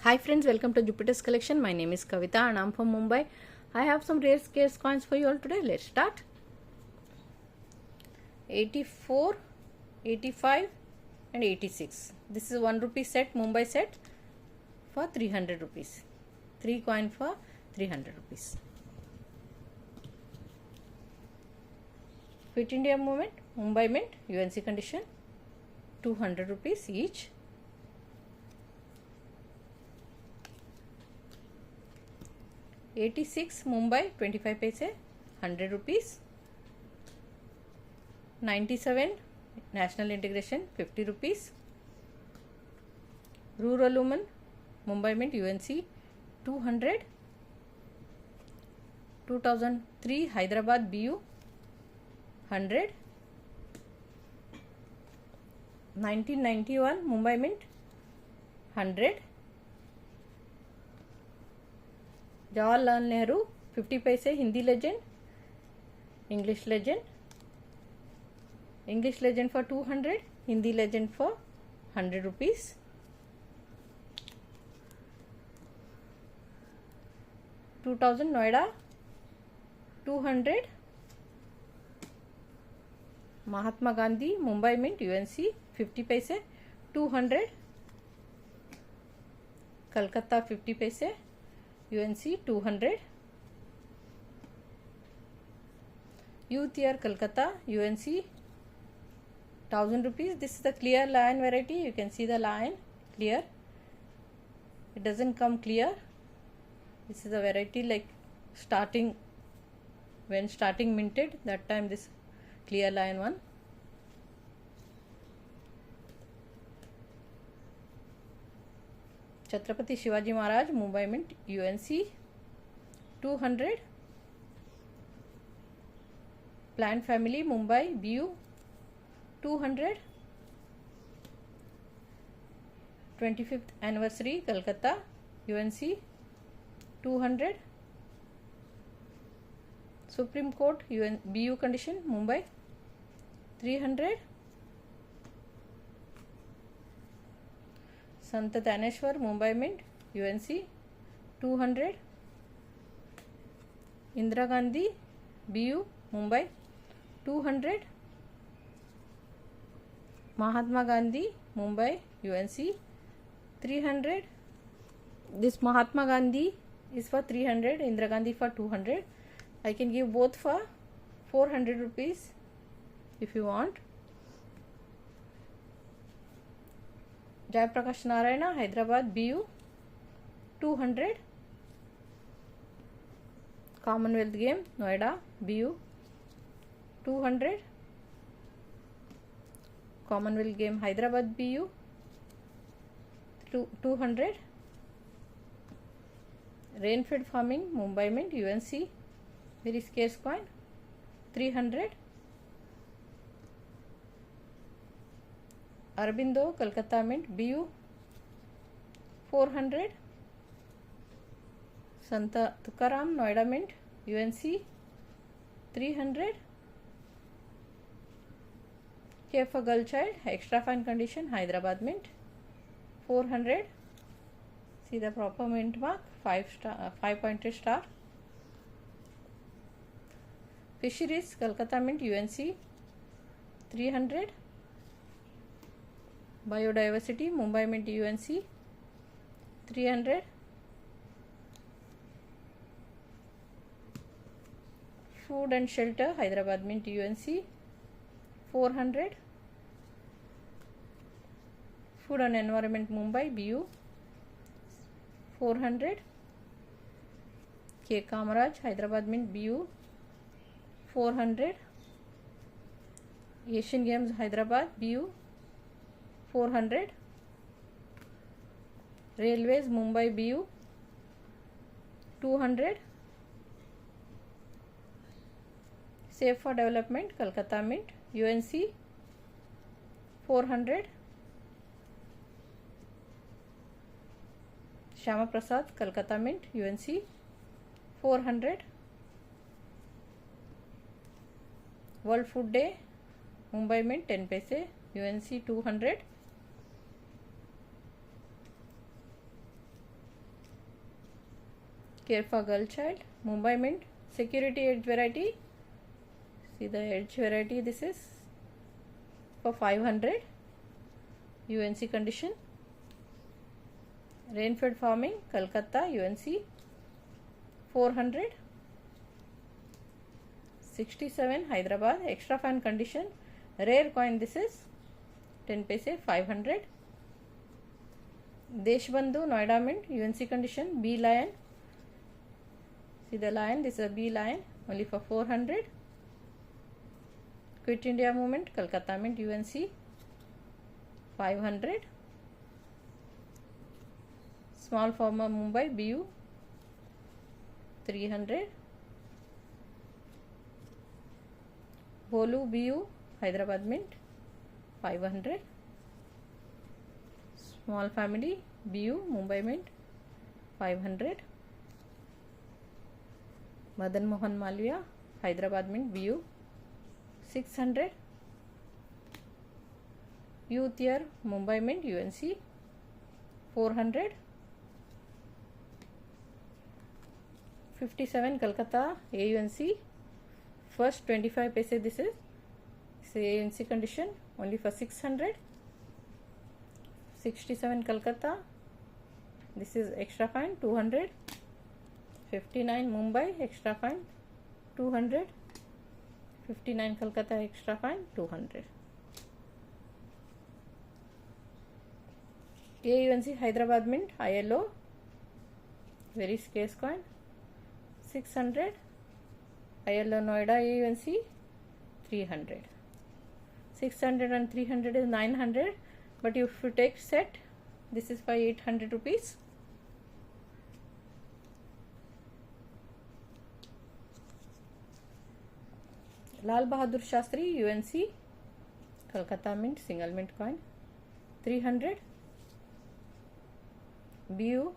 Hi friends, welcome to Jupiter's collection. My name is Kavita and I'm from Mumbai. I have some rare scarce coins for you all today. Let's start. 84, 85 and 86. This is 1 rupee set, Mumbai set for 300 rupees. 3 coin for 300 rupees. Fit India Movement, Mumbai Mint, UNC condition, 200 rupees each. 86 Mumbai 25 paise 100 rupees. 97 National Integration 50 rupees. Rural Woman Mumbai Mint UNC 200. 2003 Hyderabad BU 100. 1991 Mumbai Mint 100. Jawaharlal Nehru 50 paise Hindi legend, English legend for 200, Hindi legend for 100 rupees. 2000 Noida 200. Mahatma Gandhi Mumbai Mint UNC 50 paise 200. Kolkata 50 paise UNC 200. Youth Year Kolkata UNC 1000 rupees. This is the clear lion variety. You can see the lion clear. It doesn't come clear. This is a variety like when starting minted, that time this clear lion one. Chhatrapati Shivaji Maharaj Mumbai Mint UNC 200. Plant Family Mumbai BU 200. 25th Anniversary Kolkata UNC 200. Supreme Court BU Condition Mumbai 300. Sant Taneshwar Mumbai Mint UNC 200. Indira Gandhi BU Mumbai 200. Mahatma Gandhi Mumbai UNC 300. This Mahatma Gandhi is for 300, Indira Gandhi for 200. I can give both for 400 rupees if you want. Jayaprakash Narayana Hyderabad BU 200. Commonwealth Game Noida BU 200. Commonwealth Game Hyderabad BU 200. Rainfed Farming Mumbai Mint UNC very scarce coin 300. Arbindo Kolkata Mint BU 400. Santa Tukaram Noida Mint UNC 300. K for Girl Child Extra Fine Condition Hyderabad Mint 400. See the proper mint mark, 5 pointed star. Fisheries Kolkata Mint UNC 300. Biodiversity Mumbai Mint UNC 300. Food and Shelter Hyderabad Mint UNC 400. Food and Environment Mumbai BU 400. K. Kamaraj Hyderabad Mint BU 400. Asian Games Hyderabad BU 400. Railways Mumbai BU 200. Safe for Development Kolkata Mint UNC 400. Shyama Prasad Kolkata Mint UNC 400. World Food Day Mumbai Mint 10 paise UNC 200. Care for girl child. Mumbai Mint. Security edge variety. See the edge variety. This is for 500. UNC condition. Rainfed farming. Kolkata. UNC 400. 67. Hyderabad. Extra fine condition. Rare coin. This is 10 paise. 500. Deshbandhu. Noida Mint. UNC condition. B lion. See the lion. This is a B lion. Only for 400. Quit India Movement. Kolkata Mint. UNC 500. Small farmer Mumbai. BU 300. Bolu BU Hyderabad Mint 500. Small family BU Mumbai Mint 500. Madan Mohan Malviya Hyderabad Mint BU 600. Youth Year Mumbai Mint UNC 400. 57 Kolkata AUNC first 25 paise. This is ANC condition only for 600. 67 Kolkata. This is extra fine 200. 59 Mumbai extra fine 200. 59 Kolkata extra fine 200. AUNC Hyderabad Mint ILO very scarce coin 600. ILO Noida AUNC 300. 600 and 300 is 900, but if you take set, this is for 800 rupees. Lal Bahadur Shastri UNC Kolkata Mint single mint coin 300. BU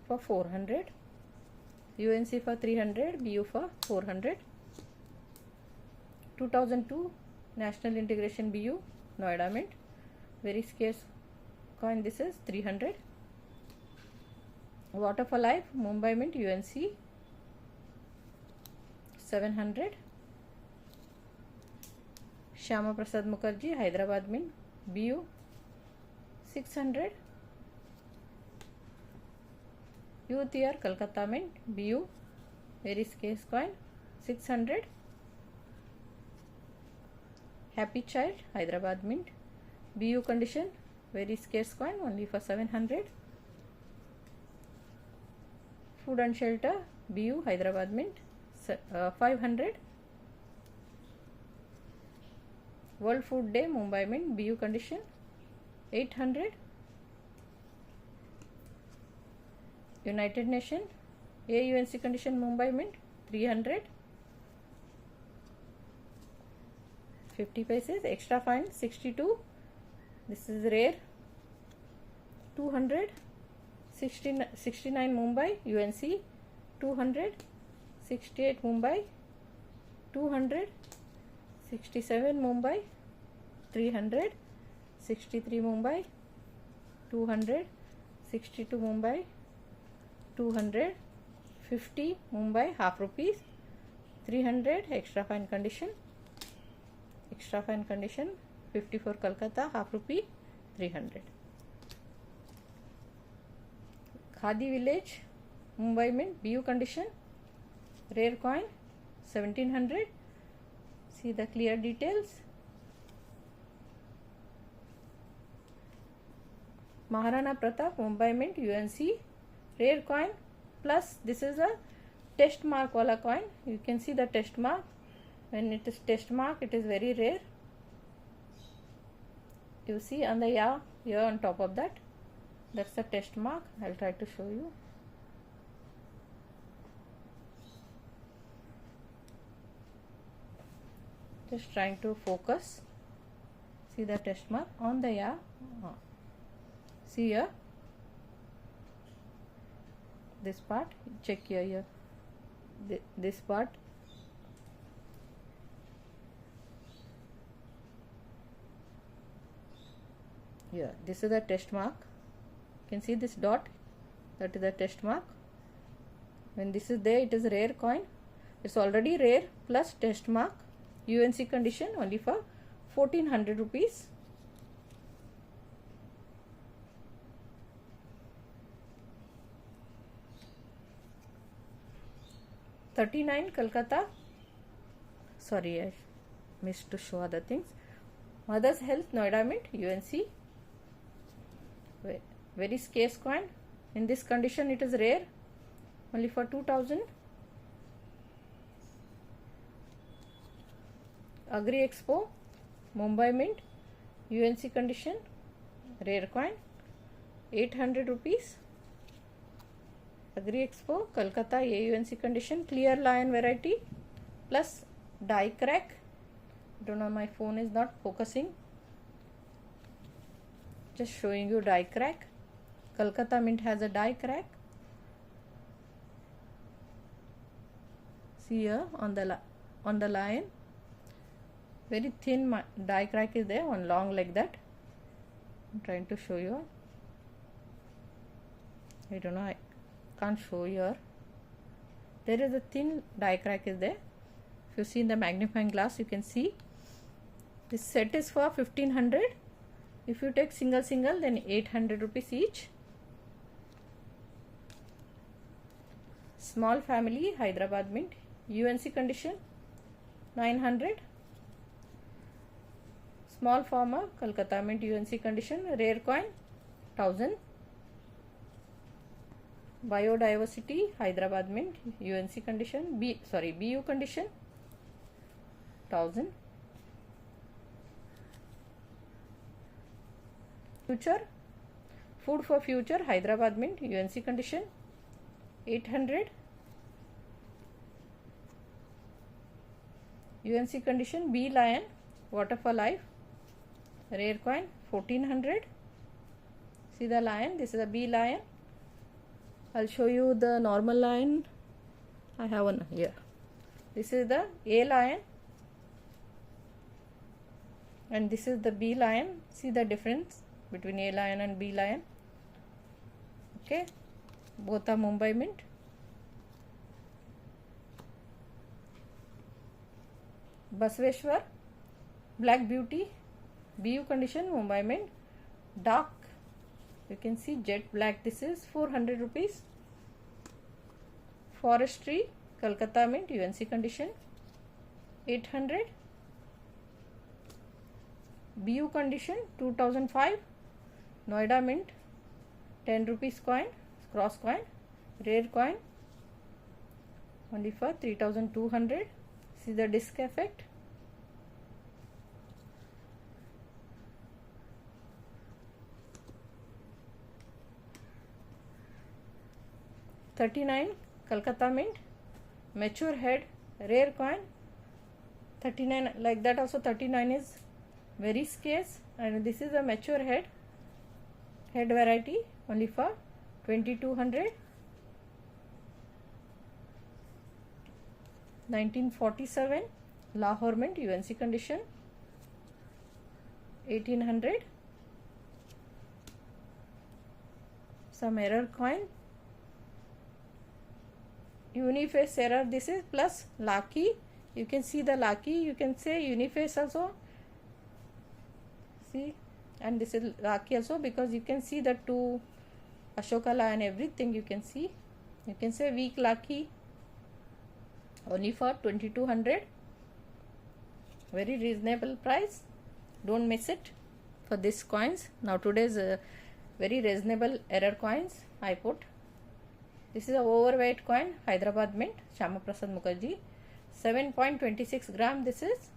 for 400. UNC for 300. BU for 400. 2002 National Integration BU Noida Mint very scarce coin. This is 300. Water for Life Mumbai Mint UNC 700. Shyama Prasad Mukherjee Hyderabad Mint BU 600. Youth Year Kolkata Mint BU very scarce coin 600. Happy Child Hyderabad Mint BU condition very scarce coin only for 700. Food and Shelter BU Hyderabad Mint 500. World Food Day Mumbai Mint BU condition 800. United Nation AUNC condition Mumbai Mint 300. 50 paise extra fine 62. This is rare 200. 69 Mumbai UNC 200. 68 Mumbai 200. 67 Mumbai 300. 63 Mumbai 200. 62 Mumbai 200. 50 Mumbai half rupees 300. Extra fine condition. Extra fine condition 54 Kolkata half rupee 300. Khadi Village Mumbai Mint BU condition rare coin 1700. See the clear details. Maharana Pratap Mumbai Mint UNC rare coin plus this is a test mark wala coin. You can see the test mark. When it is test mark, it is very rare. You see on the here on top of that, that's the test mark. I'll try to show you. Just trying to focus. See the test mark on the See here. This part. Check here. This part. Here, this is the test mark. You can see this dot, that is the test mark. When this is there, it is rare coin. It's already rare plus test mark. UNC condition only for 1400 rupees. $39 Kolkata. Sorry, I missed to show other things. Mother's Health Noida Mint UNC. Very scarce coin. In this condition, it is rare. Only for 2000. Agri Expo Mumbai Mint UNC condition, rare coin, 800 rupees. Agri Expo Kolkata AUNC condition, clear lion variety plus die crack. Don't know, my phone is not focusing. Just showing you die crack. Kolkata Mint has a die crack. See here on the lion, very thin die crack is there, one long like that. I'm trying to show you. I don't know, I can't show here. There is a thin die crack is there. If you see in the magnifying glass, you can see. This set is for 1500. If you take single then 800 rupees each. Small family Hyderabad Mint UNC condition, 900. Small farmer Kolkata Mint UNC condition, rare coin, 1000. Biodiversity Hyderabad Mint UNC condition, BU condition, 1000. Future Food for Future Hyderabad Mint UNC condition, 800. UNC condition B Lion Water for Life, rare coin, 1400. See the lion, this is a B lion. I'll show you the normal lion. I have one here. This is the A lion and this is the B lion. See the difference between A lion and B lion. Okay, both are Mumbai Mint. Basveshwar Black Beauty BU condition Mumbai Mint, dark, you can see jet black. This is 400 rupees. Forestry Kolkata Mint UNC condition, 800. BU condition 2005. Noida Mint 10 rupees coin, cross coin, rare coin, only for 3200. See the disc effect. $39 Kolkata Mint mature head, rare coin, 39. Like that also 39 is very scarce, and this is a mature head variety, only for 2200. 1947 Lahore Mint UNC condition, 1800. Some error coin, Uniface error. This is plus Lucky. You can see the Lucky. You can say Uniface also. See, and this is Lucky also, because you can see the two Ashoka and everything. You can see. You can say weak Lucky. Only for 2200. Very reasonable price. Don't miss it for these coins. Now today's very reasonable error coins I put. This is a overweight coin, Hyderabad Mint, Shama Prasad Mukherjee, 7.26 gram. This is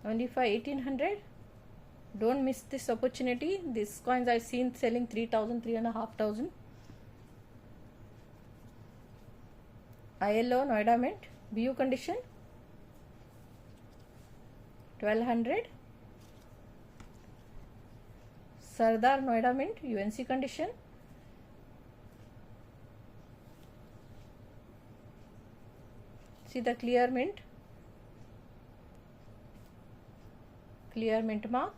only for 1800. Don't miss this opportunity. These coins I've seen selling 3,000, 3,500. ILO Noida Mint, BU condition, 1200. Sardar Noida Mint UNC condition, see the clear mint mark.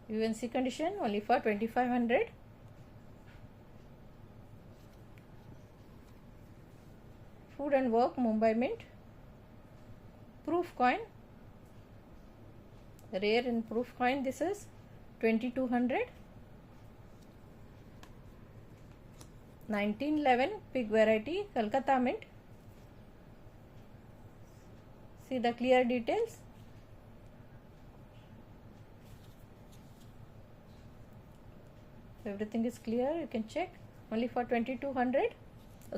UNC condition only for 2500. Food and Work Mumbai Mint. Proof coin, rare in proof coin, this is 2200. 1911 pig variety Kolkata Mint. See the clear details. Everything is clear, you can check. Only for 2200,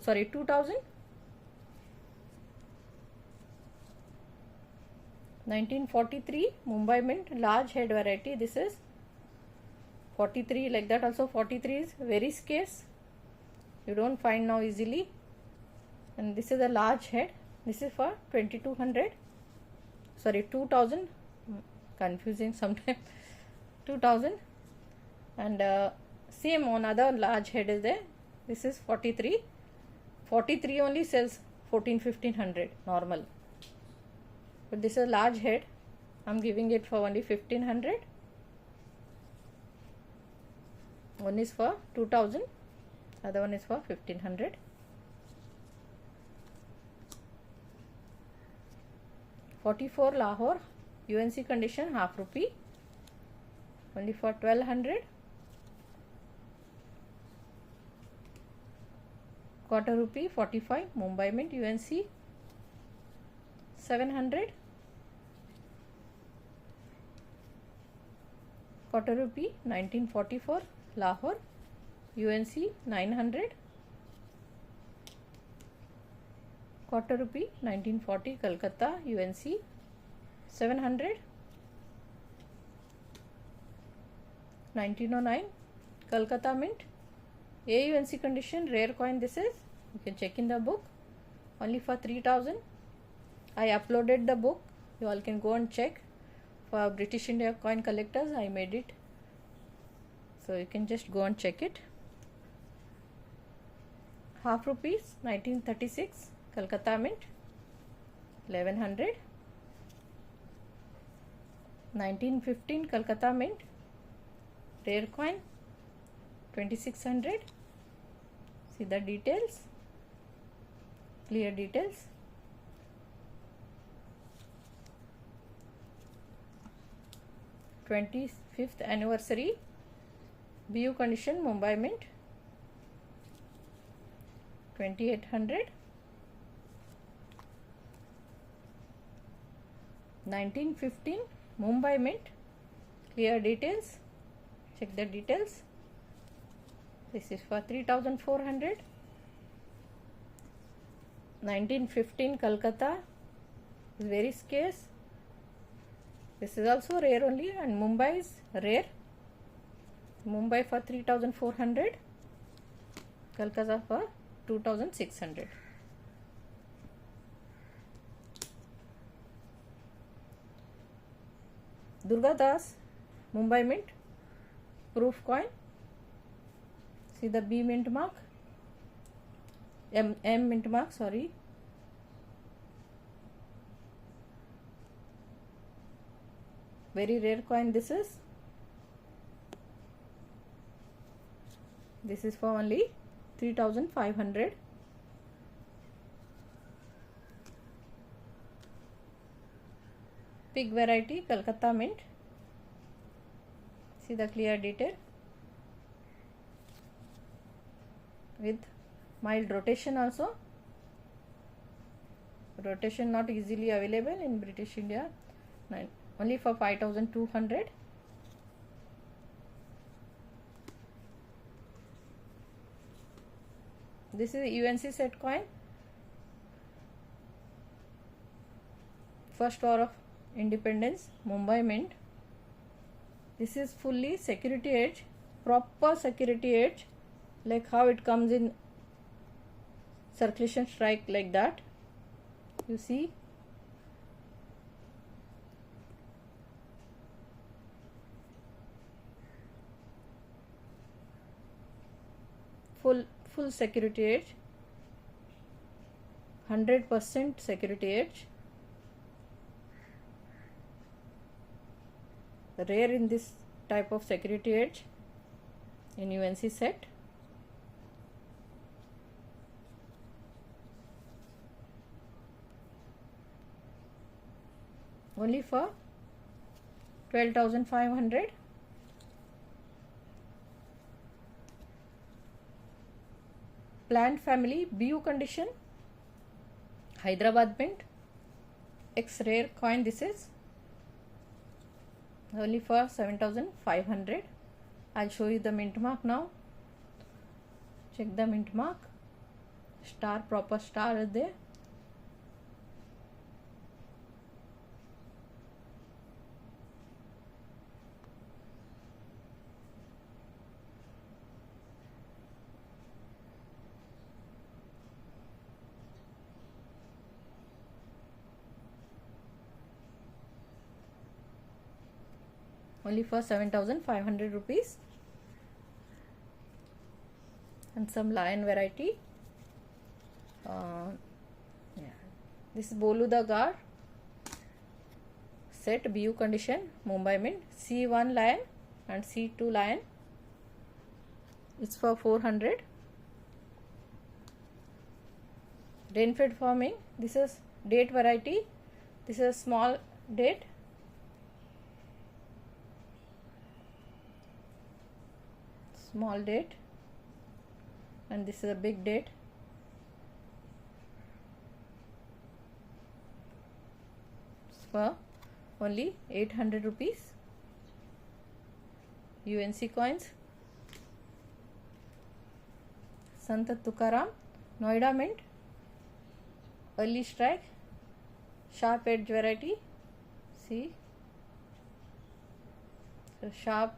sorry 2000. 1943 Mumbai Mint large head variety. This is 43, like that also 43 is very scarce, you don't find now easily. And this is a large head. This is for 2200, sorry 2000, confusing sometimes. 2000. And same on other large head is there. This is 43. 43 only sells 1400-1500 normal, but this is a large head. I'm giving it for only 1500. One is for 2000, other one is for 1500. $44 Lahore UNC condition half rupee only for 1200. Quarter rupee 45 Mumbai Mint UNC 700. Quarter rupee 1944 Lahore UNC 900. Quarter rupee 1940 Kolkata UNC 700. 1909 Kolkata Mint AUNC condition rare coin. This is, you can check in the book, only for 3000. I uploaded the book, you all can go and check. For British India coin collectors I made it, so you can just go and check it. Half rupees 1936 Kolkata Mint 1100. 1915 Kolkata Mint rare coin 2600. See the details, clear details. '25th anniversary BU condition Mumbai Mint 2800. 1915 Mumbai Mint, clear details, check the details. This is for 3400. 1915 Kolkata is very scarce. This is also rare only, and Mumbai is rare. Mumbai for 3400, Kolkata for 2600. Durga Das Mumbai Mint proof coin. See the B mint mark, M mint mark, sorry. Very rare coin this is. This is for only 3500. Pig variety Kolkata Mint. See the clear detail with mild rotation also. Rotation not easily available in British India. Only for 5200. This is UNC set coin. First war of independence Mumbai Mint. This is fully security edge, proper security edge, like how it comes in circulation strike, like that. You see, full security edge, 100% security edge. Rare in this type of security edge in UNC set. Only for 12,500. Plant family BU condition, Hyderabad mint, X rare coin. This is only for 7,500. I'll show you the mint mark now. Check the mint mark. Star, proper star is there. Only for 7,500 rupees. And some lion variety. This is Boluda Gar set BU condition, Mumbai mint, C1 lion and C2 lion. It's for 400. Rainfed farming. This is date variety. This is a small date. Small date, and this is a big date. It's for only 800 rupees. UNC coins. Sant Tukaram, Noida mint, early strike, sharp edge variety. See, so sharp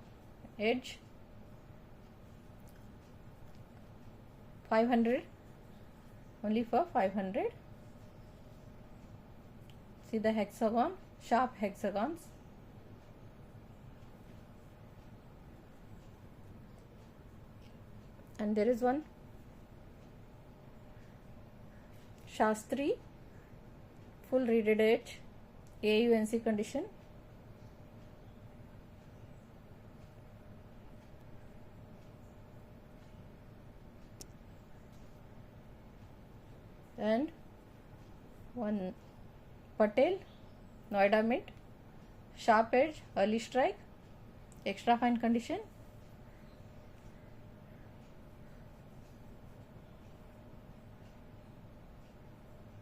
edge. 500, only for 500. See the hexagon, sharp hexagons. And there is one Shastri, full reeded edge, AUNC condition. And one Patel, Noida mint, sharp edge, early strike, extra fine condition.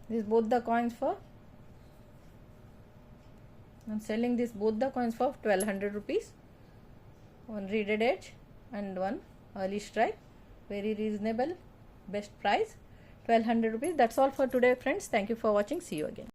This both the coins for, I'm selling this both the coins for 1200 rupees. One reeded edge and one early strike. Very reasonable, best price. 1200 rupees. That's all for today, friends. Thank you for watching. See you again.